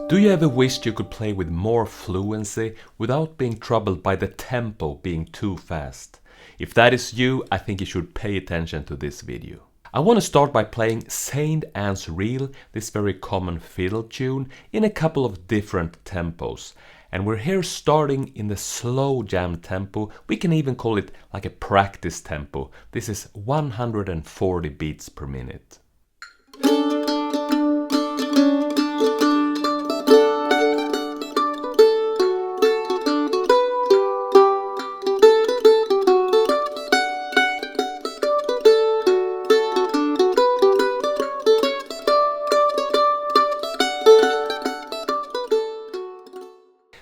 Do you ever wished you could play with more fluency without being troubled by the tempo being too fast? If that is you, I think you should pay attention to this video. I want to start by playing Saint Anne's Reel, this very common fiddle tune, in a couple of different tempos. And we're here starting in the slow jam tempo. We can even call it like a practice tempo. This is 140 beats per minute.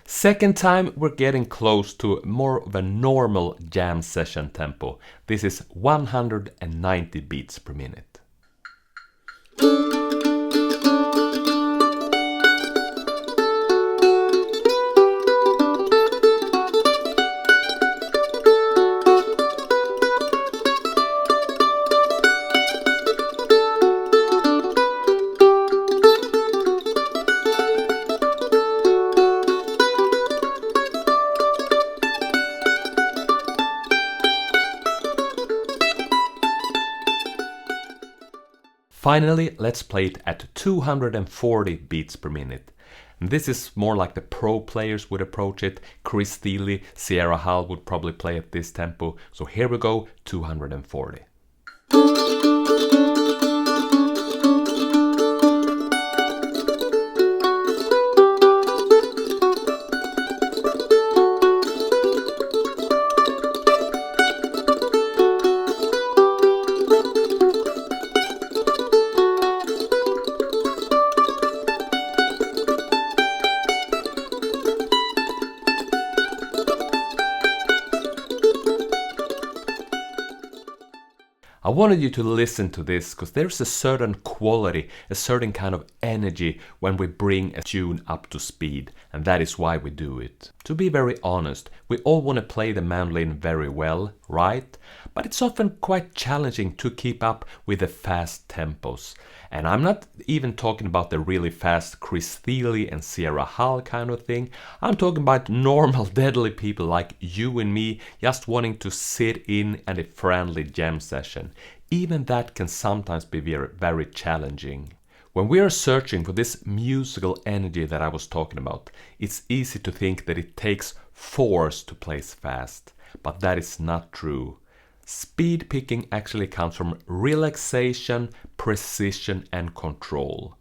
Second time we're getting close to more of a normal jam session tempo. This is 190 beats per minute. Finally, let's play it at 240 beats per minute. And this is more like the pro players would approach it. Chris Steele, Sierra Hull would probably play at this tempo. So here we go, 240. I wanted you to listen to this because there's a certain quality, a certain kind of energy when we bring a tune up to speed, and that is why we do it. To be very honest, we all want to play the mandolin very well, right? But it's often quite challenging to keep up with the fast tempos. And I'm not even talking about the really fast Chris Steele and Sierra Hull kind of thing. I'm talking about normal deadly people like you and me just wanting to sit in at a friendly jam session. Even that can sometimes be very, very challenging. When we are searching for this musical energy that I was talking about, it's easy to think that it takes force to play fast. But that is not true. Speed picking actually comes from relaxation, precision and control.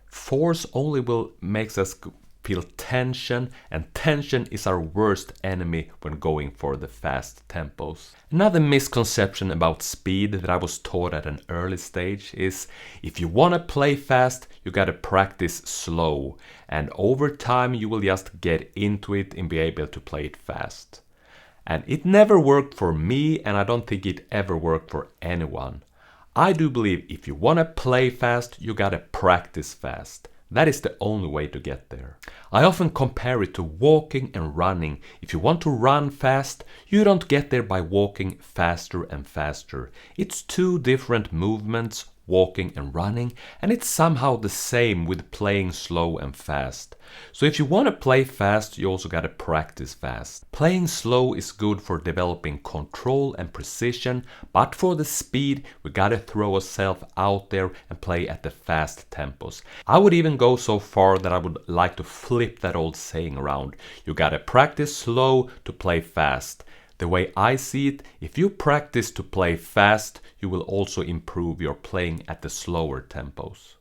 Force only will makes us feel tension, and tension is our worst enemy when going for the fast tempos. Another misconception about speed that I was taught at an early stage is if you want to play fast, you gotta practice slow, and over time you will just get into it and be able to play it fast. And it never worked for me, and I don't think it ever worked for anyone. I do believe if you want to play fast, you gotta practice fast. That is the only way to get there. I often compare it to walking and running. If you want to run fast, you don't get there by walking faster and faster. It's two different movements, walking and running, and it's somehow the same with playing slow and fast. So if you want to play fast, you also gotta practice fast. Playing slow is good for developing control and precision, but for the speed, we gotta throw ourselves out there and play at the fast tempos. I would even go so far that I would like to flip that old saying around. You gotta practice slow to play fast. The way I see it, if you practice to play fast, you will also improve your playing at the slower tempos.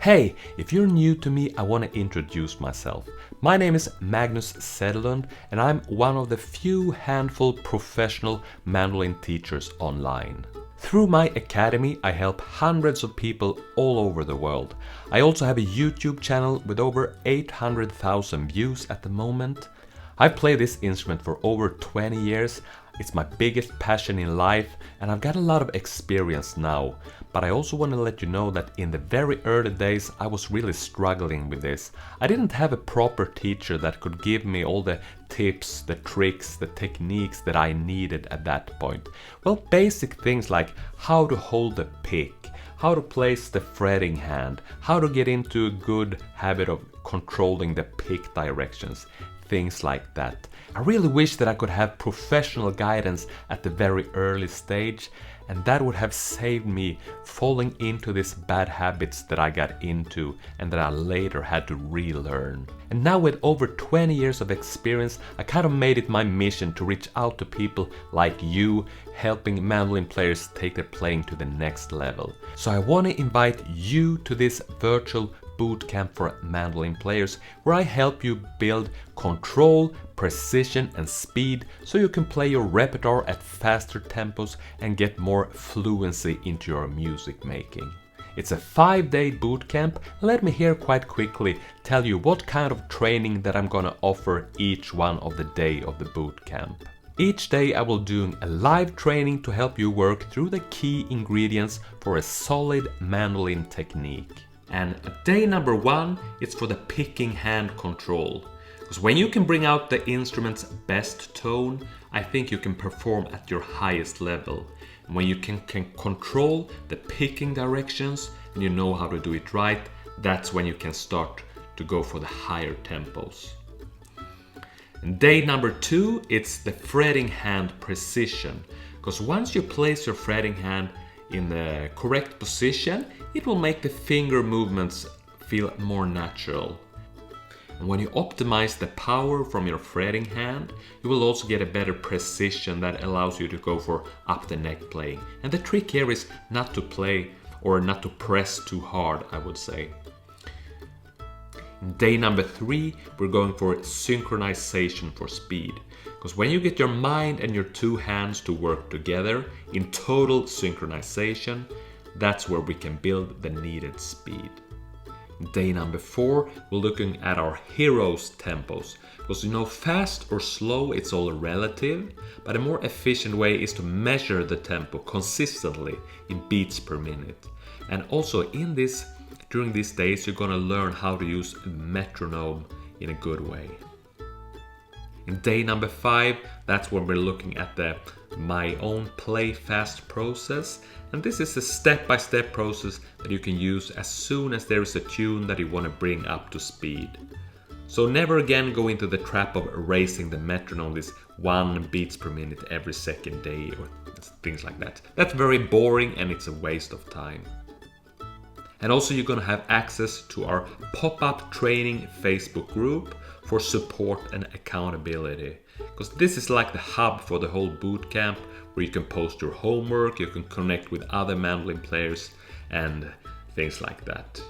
Hey, if you're new to me, I want to introduce myself. My name is Magnus Söderlund, and I'm one of the few handful professional mandolin teachers online. Through my academy, I help hundreds of people all over the world. I also have a YouTube channel with over 800,000 views at the moment. I've played this instrument for over 20 years. It's my biggest passion in life, and I've got a lot of experience now. But I also want to let you know that in the very early days I was really struggling with this. I didn't have a proper teacher that could give me all the tips, the tricks, the techniques that I needed at that point. Well, basic things like how to hold the pick, how to place the fretting hand, how to get into a good habit of controlling the pick directions, things like that. I really wish that I could have professional guidance at the very early stage, and that would have saved me falling into these bad habits that I got into and that I later had to relearn. And now with over 20 years of experience, I kind of made it my mission to reach out to people like you, helping mandolin players take their playing to the next level. So I want to invite you to this virtual bootcamp for mandolin players, where I help you build control, precision and speed so you can play your repertoire at faster tempos and get more fluency into your music making. It's a 5-day bootcamp. Let me here quite quickly tell you what kind of training that I'm gonna offer each one of the day of the bootcamp. Each day I will do a live training to help you work through the key ingredients for a solid mandolin technique. And day number 1, it's for the picking hand control. Because when you can bring out the instrument's best tone, I think you can perform at your highest level. And when you can control the picking directions and you know how to do it right, that's when you can start to go for the higher tempos. And day number 2, it's the fretting hand precision. Because once you place your fretting hand in the correct position, it will make the finger movements feel more natural. And when you optimize the power from your fretting hand, you will also get a better precision that allows you to go for up the neck playing. And the trick here is not to play or not to press too hard, I would say. Day number 3, we're going for synchronization for speed. Because when you get your mind and your two hands to work together in total synchronization, that's where we can build the needed speed. Day number 4, we're looking at our heroes tempos. Because fast or slow, it's all relative, but a more efficient way is to measure the tempo consistently in beats per minute. And also during these days, you're gonna learn how to use a metronome in a good way. In day number 5, that's when we're looking at the my own play fast process. And this is a step-by-step process that you can use as soon as there is a tune that you want to bring up to speed. So never again go into the trap of erasing the metronome, this 1 beats per minute every second day or things like that. That's very boring and it's a waste of time. And also you're going to have access to our pop-up training Facebook group for support and accountability. Because this is like the hub for the whole bootcamp, where you can post your homework, you can connect with other mandolin players and things like that.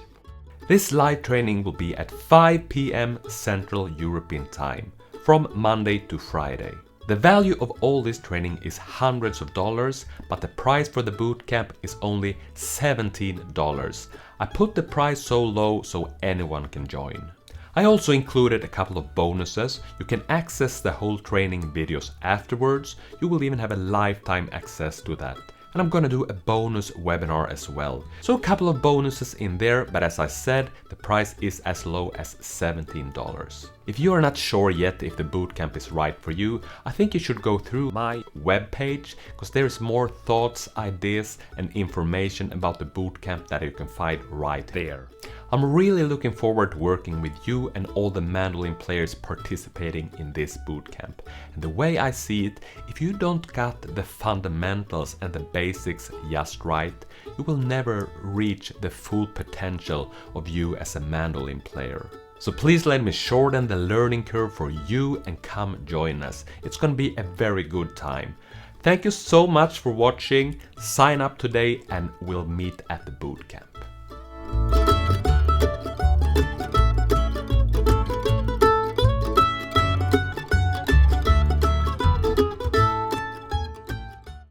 This live training will be at 5 p.m. Central European Time, from Monday to Friday. The value of all this training is hundreds of dollars, but the price for the bootcamp is only $17. I put the price so low so anyone can join. I also included a couple of bonuses. You can access the whole training videos afterwards. You will even have a lifetime access to that. And I'm gonna do a bonus webinar as well. So a couple of bonuses in there, but as I said, the price is as low as $17. If you are not sure yet if the bootcamp is right for you, I think you should go through my webpage, because there is more thoughts, ideas and information about the bootcamp that you can find right there. I'm really looking forward to working with you and all the mandolin players participating in this bootcamp. And the way I see it, if you don't got the fundamentals and the basics just right, you will never reach the full potential of you as a mandolin player. So please let me shorten the learning curve for you and come join us. It's gonna be a very good time. Thank you so much for watching. Sign up today and we'll meet at the bootcamp.